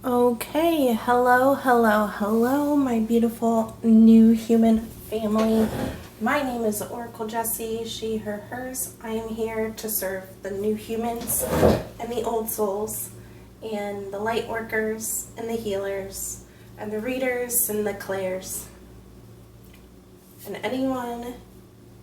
Okay, hello, my beautiful new human family. My name is Oracle Jessie, she, her, hers. I am here to serve the new humans and the old souls and the light workers and the healers and the readers and the clairs and anyone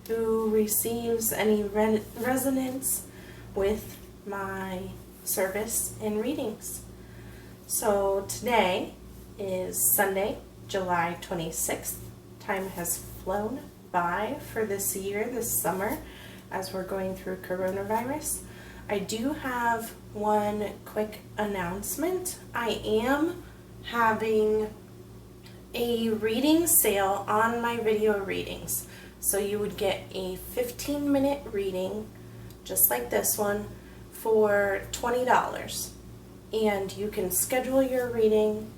who receives any resonance with my service and readings. So today is Sunday, July 26th. Time has flown by for this year, this summer, as we're going through coronavirus. I do have one quick announcement. I am having a reading sale on my video readings. So you would get a 15-minute reading, just like this one, for $20. And you can schedule your reading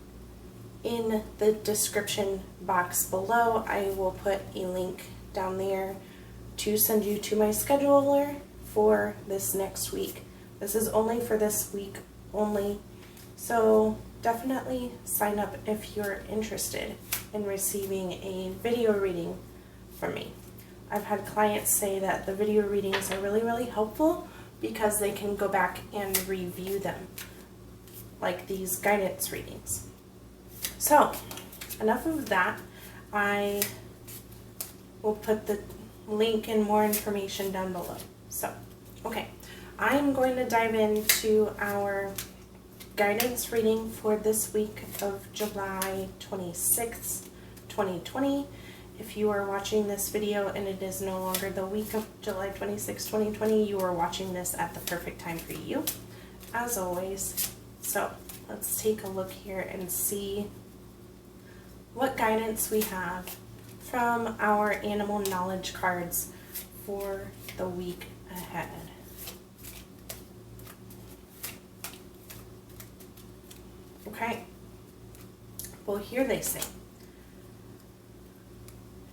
in the description box below. I will put a link down there to send you to my scheduler for this next week. This is only for this week only, so definitely sign up if you're interested in receiving a video reading from me. I've had clients say that the video readings are really helpful because they can go back and review them, like these guidance readings. So, enough of that. I will put the link and more information down below. So, okay, I am going to dive into our guidance reading for this week of July 26th, 2020. If you are watching this video and it is no longer the week of July 26, 2020, you are watching this at the perfect time for you, as always. So let's take a look here and see what guidance we have from our animal knowledge cards for the week ahead. Okay, well, here they say,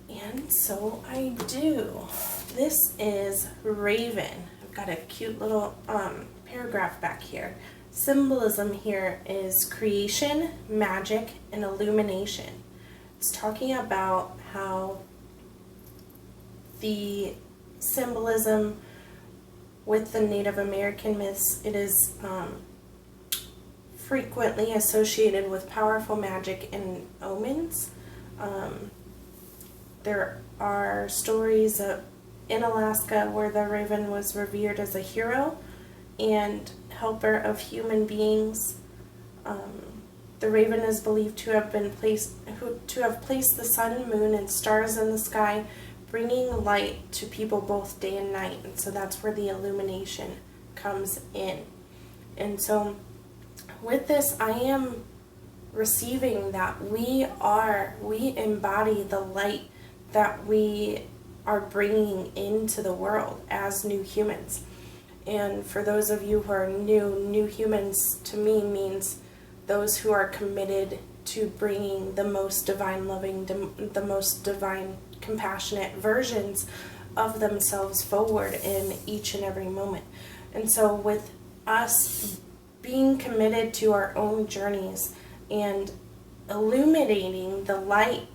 and so I do. This is Raven. I've got a cute little paragraph back here. Symbolism here is creation, magic, and illumination. It's talking about how the symbolism with the Native American myths, it is frequently associated with powerful magic and omens. There are stories in Alaska where the raven was revered as a hero and helper of human beings. The raven is believed to have placed the sun, moon, and stars in the sky, bringing light to people both day and night. And so that's where the illumination comes in. And so with this, I am receiving that we embody the light that we are bringing into the world as new humans. And for those of you who are new humans to me means those who are committed to bringing the most divine loving, the most divine compassionate versions of themselves forward in each and every moment. And so with us being committed to our own journeys and illuminating the light,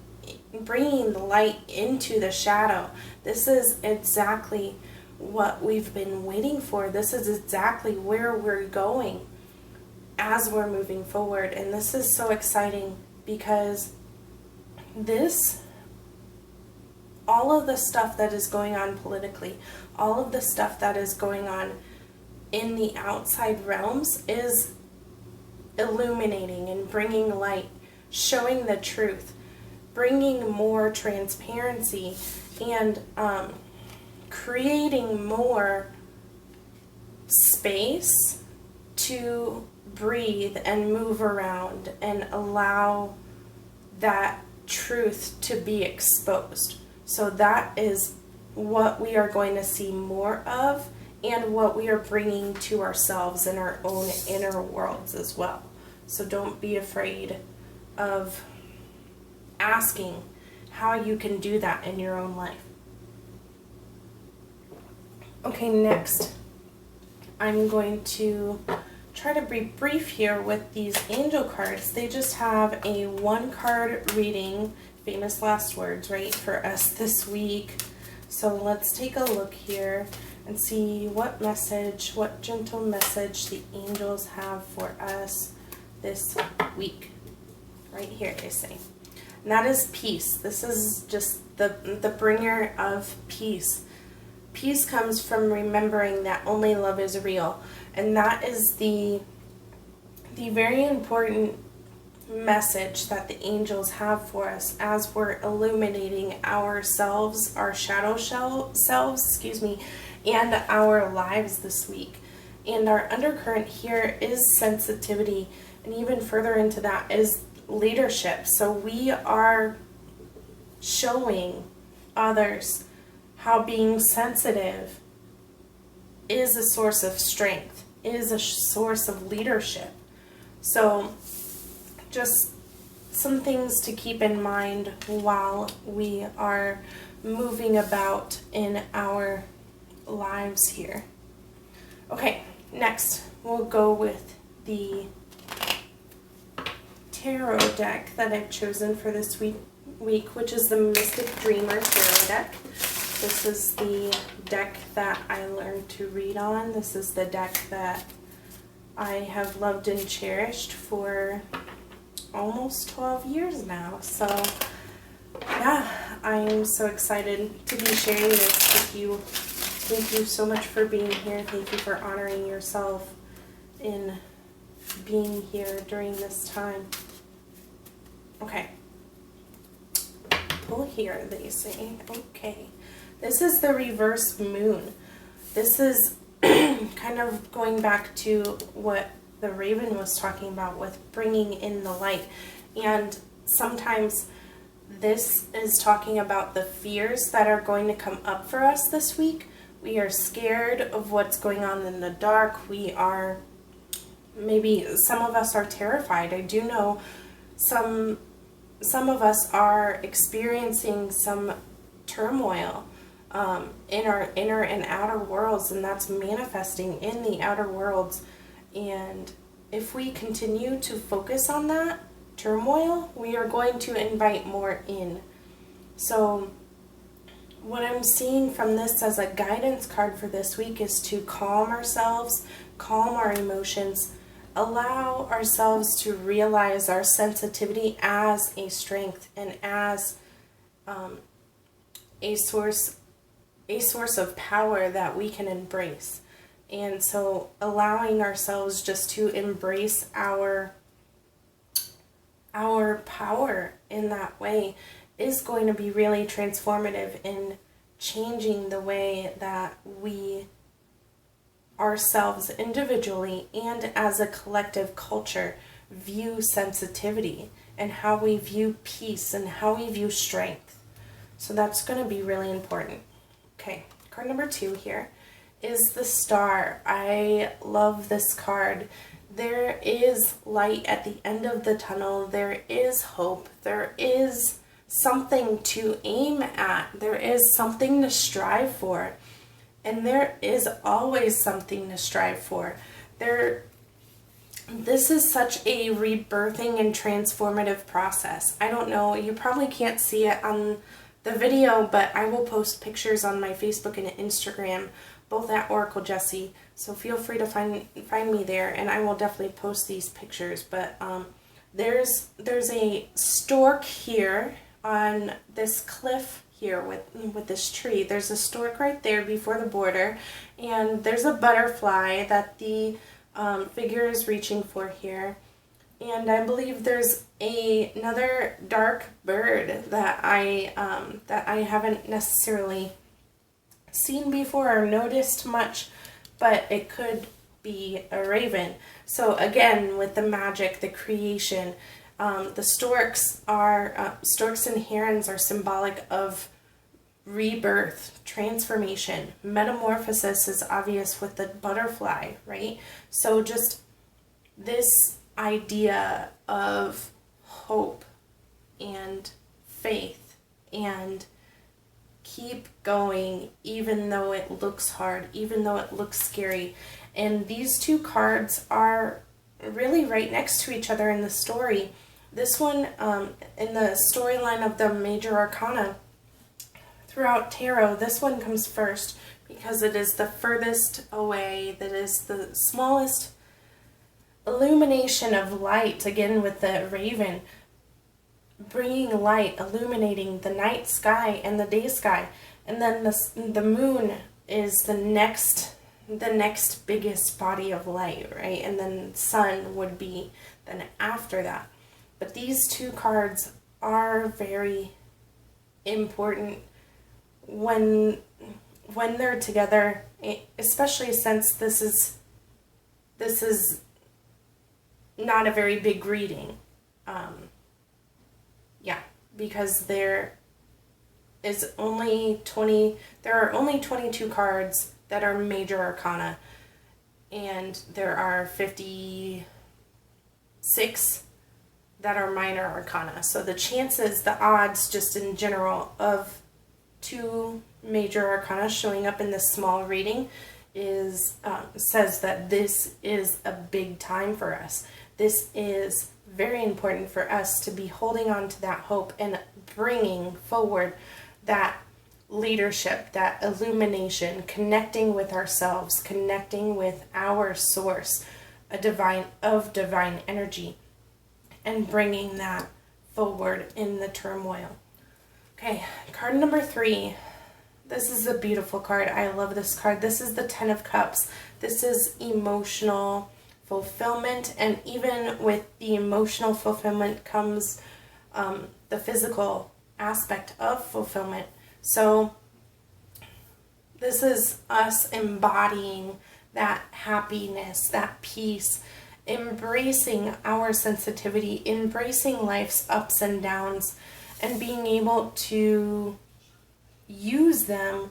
bringing the light into the shadow, this is exactly what we've been waiting for. This is exactly where we're going as we're moving forward. And this is so exciting because all of the stuff that is going on politically, all of the stuff that is going on in the outside realms is illuminating and bringing light, showing the truth, bringing more transparency, and creating more space to breathe and move around and allow that truth to be exposed. So that is what we are going to see more of and what we are bringing to ourselves in our own inner worlds as well. So don't be afraid of asking how you can do that in your own life. Okay, next I'm going to try to be brief here with these angel cards. They just have a 1-card reading, famous last words, right, for us this week. So let's take a look here and see what message, what gentle message the angels have for us this week. Right here, they say. And that is peace. This is just the bringer of peace. Peace comes from remembering that only love is real. And that is the very important message that the angels have for us as we're illuminating ourselves, our shadow selves, and our lives this week. And our undercurrent here is sensitivity, and even further into that is leadership. So we are showing others how being sensitive is a source of strength, is a source of leadership. So just some things to keep in mind while we are moving about in our lives here. Okay, next we'll go with the tarot deck that I've chosen for this week, which is the Mystic Dreamer Tarot deck. This is the deck that I learned to read on. This is the deck that I have loved and cherished for almost 12 years now. So yeah, I am so excited to be sharing this with you. Thank you so much for being here. Thank you for honoring yourself in being here during this time. Okay. Pull here, they say. Okay. This is the reverse moon. This is kind of going back to what the Raven was talking about with bringing in the light. And sometimes this is talking about the fears that are going to come up for us this week. We are scared of what's going on in the dark. We are, maybe some of us are terrified. I do know some of us are experiencing some turmoil in our inner and outer worlds, and that's manifesting in the outer worlds. And if we continue to focus on that turmoil, we are going to invite more in. So what I'm seeing from this as a guidance card for this week is to calm ourselves, calm our emotions, allow ourselves to realize our sensitivity as a strength and as a source of power that we can embrace. And so allowing ourselves just to embrace our power in that way is going to be really transformative in changing the way that we ourselves individually and as a collective culture view sensitivity and how we view peace and how we view strength. So that's going to be really important. Okay, card number 2 here is the Star. I love this card. There is light at the end of the tunnel. There is hope. There is something to aim at. There is something to strive for. And there is always something to strive for. This is such a rebirthing and transformative process. I don't know, you probably can't see it on the video, but I will post pictures on my Facebook and Instagram, both at Oracle Jessie. So feel free to find me there, and I will definitely post these pictures. But there's a stork here on this cliff here with this tree. There's a stork right there before the border, and there's a butterfly that the figure is reaching for here. And I believe there's another dark bird that I haven't necessarily seen before or noticed much, but it could be a raven. So again, with the magic, the creation, the storks and herons are symbolic of rebirth, transformation. Metamorphosis is obvious with the butterfly, right? So just this idea of hope and faith and keep going even though it looks hard, even though it looks scary. And these two cards are really right next to each other in the story. This one, in the storyline of the major arcana throughout tarot, this one comes first because it is the furthest away, that is the smallest illumination of light, again with the raven, bringing light, illuminating the night sky and the day sky. And then the moon is the next biggest body of light, right? And then sun would be then after that. But these two cards are very important when they're together, especially since this is not a very big reading. Yeah, because there are only 22 cards that are major arcana, and there are 56 that are minor arcana. So the chances, the odds just in general of two major arcana showing up in this small reading is says that this is a big time for us. This is very important for us to be holding on to that hope and bringing forward that leadership, that illumination, connecting with ourselves, connecting with our source, divine energy, and bringing that forward in the turmoil. Okay, card number 3. This is a beautiful card. I love this card. This is the Ten of Cups. This is emotional fulfillment, and even with the emotional fulfillment comes the physical aspect of fulfillment. So this is us embodying that happiness, that peace, embracing our sensitivity, embracing life's ups and downs, and being able to use them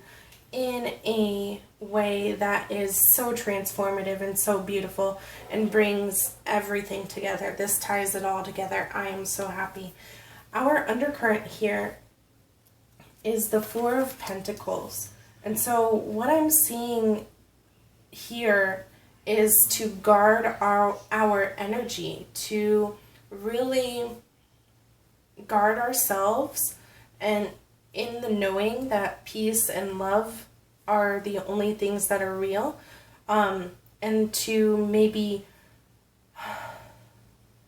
in a way that is so transformative and so beautiful and brings everything together. This ties it all together. I am so happy. Our undercurrent here is the Four of Pentacles. And so what I'm seeing here is to guard our energy, to really guard ourselves, and in the knowing that peace and love are the only things that are real, and to maybe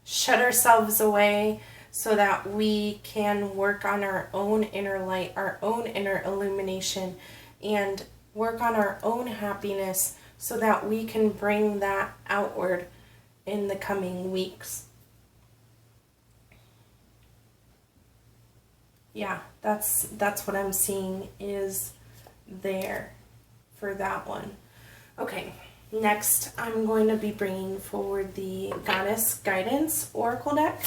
shut ourselves away so that we can work on our own inner light, our own inner illumination, and work on our own happiness so that we can bring that outward in the coming weeks. Yeah, that's what I'm seeing is there for that one. Okay, next I'm going to be bringing forward the Goddess Guidance Oracle deck.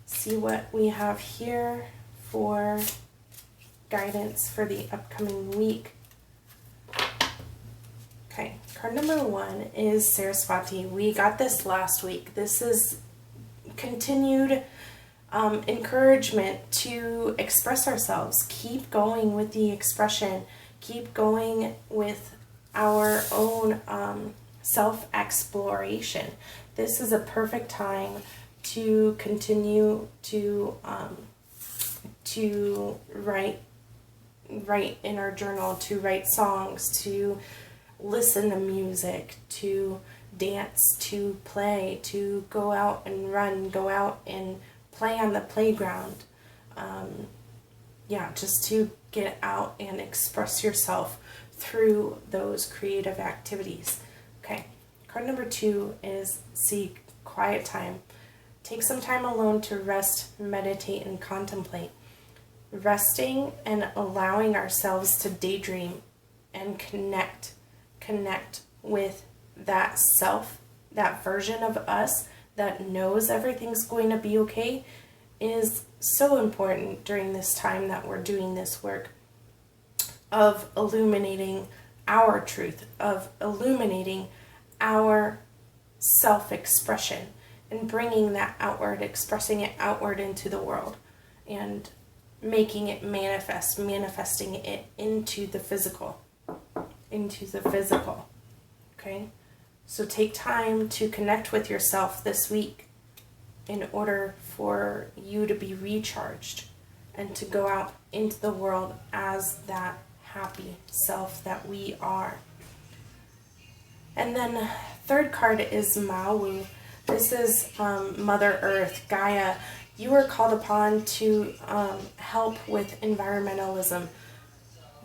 See what we have here for guidance for the upcoming week. Okay, card number 1 is Saraswati. We got this last week. This is continued encouragement to express ourselves. Keep going with the expression. Keep going with our own self-exploration. This is a perfect time to continue to write in our journal, to write songs, to listen to music, to dance, to play, to go out and run, go out and play on the playground. Yeah, just to get out and express yourself through those creative activities. Okay, card number 2 is seek quiet time. Take some time alone to rest, meditate, and contemplate. Resting and allowing ourselves to daydream and connect with that self, that version of us that knows everything's going to be okay, is so important during this time that we're doing this work of illuminating our truth, of illuminating our self-expression and bringing that outward, expressing it outward into the world and making it manifest, manifesting it into the physical, Okay? So take time to connect with yourself this week in order for you to be recharged and to go out into the world as that happy self that we are. And then third card is Maui. This is Mother Earth, Gaia. You are called upon to help with environmentalism.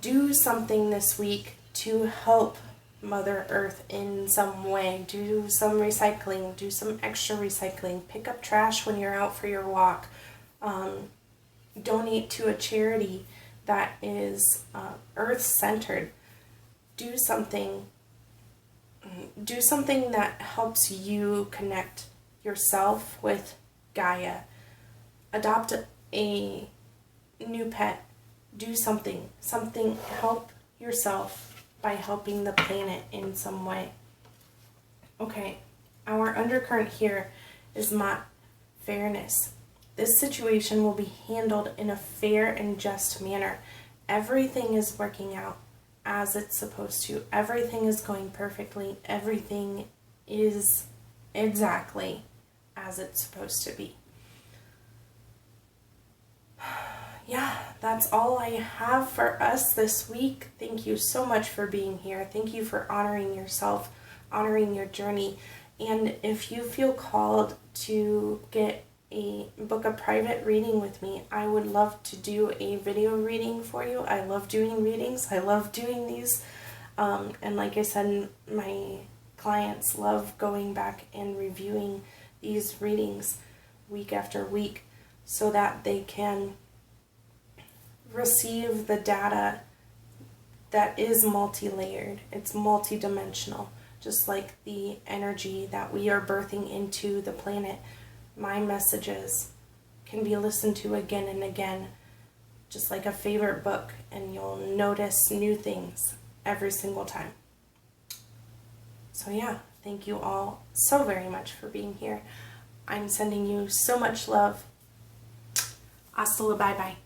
Do something this week to help Mother Earth in some way. Do some recycling, do some extra recycling, pick up trash when you're out for your walk, donate to a charity that is earth-centered. Do something that helps you connect yourself with Gaia. Adopt a new pet. Do something, help yourself by helping the planet in some way. Okay, our undercurrent here is not fairness. This situation will be handled in a fair and just manner. Everything is working out as it's supposed to. Everything is going perfectly. Everything is exactly as it's supposed to be. Yeah, that's all I have for us this week. Thank you so much for being here. Thank you for honoring yourself, honoring your journey. And if you feel called to book a private reading with me, I would love to do a video reading for you. I love doing readings. I love doing these. And like I said, my clients love going back and reviewing these readings week after week so that they can receive the data that is multi-layered. It's multi-dimensional, just like the energy that we are birthing into the planet. My messages can be listened to again and again, just like a favorite book, and you'll notice new things every single time. So yeah, thank you all so very much for being here. I'm sending you so much love. Hasta la bye-bye.